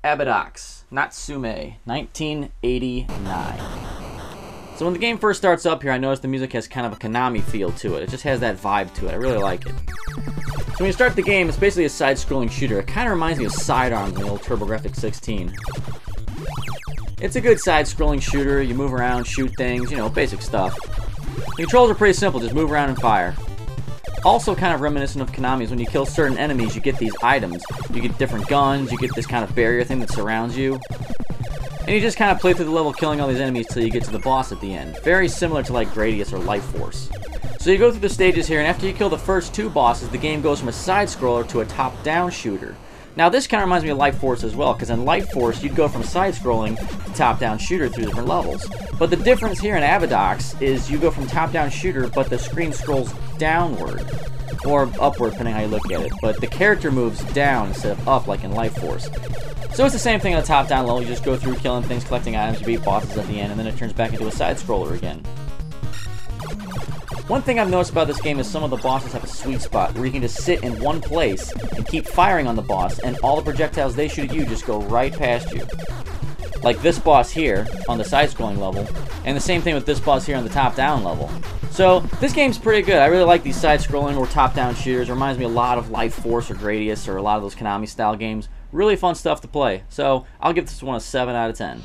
Abadox, Natsume, 1989. So when the game first starts up here, I noticed the music has kind of a Konami feel to it. It just has that vibe to it. I really like it. So when you start the game, it's basically a side-scrolling shooter. It kind of reminds me of Sidearms in the old TurboGrafx 16. It's a good side-scrolling shooter. You move around, shoot things, you know, basic stuff. The controls are pretty simple. Just move around and fire. Also kind of reminiscent of Konami's, when you kill certain enemies, you get these items. You get different guns, you get this kind of barrier thing that surrounds you. And you just kind of play through the level killing all these enemies till you get to the boss at the end. Very similar to like Gradius or Life Force. So you go through the stages here, and after you kill the first two bosses, the game goes from a side-scroller to a top-down shooter. Now this kind of reminds me of Life Force as well, because in Life Force you'd go from side-scrolling to top-down shooter through different levels. But the difference here in Abadox is you go from top-down shooter, but the screen scrolls downward. Or upward, depending how you look at it. But the character moves down instead of up like in Life Force. So it's the same thing on the top-down level. You just go through killing things, collecting items, you beat bosses at the end, and then it turns back into a side-scroller again. One thing I've noticed about this game is some of the bosses have a sweet spot where you can just sit in one place and keep firing on the boss, and all the projectiles they shoot at you just go right past you. Like this boss here on the side-scrolling level, and the same thing with this boss here on the top-down level. So this game's pretty good. I really like these side-scrolling or top-down shooters. It reminds me a lot of Life Force or Gradius or a lot of those Konami-style games. Really fun stuff to play. So I'll give this one a 7 out of 10.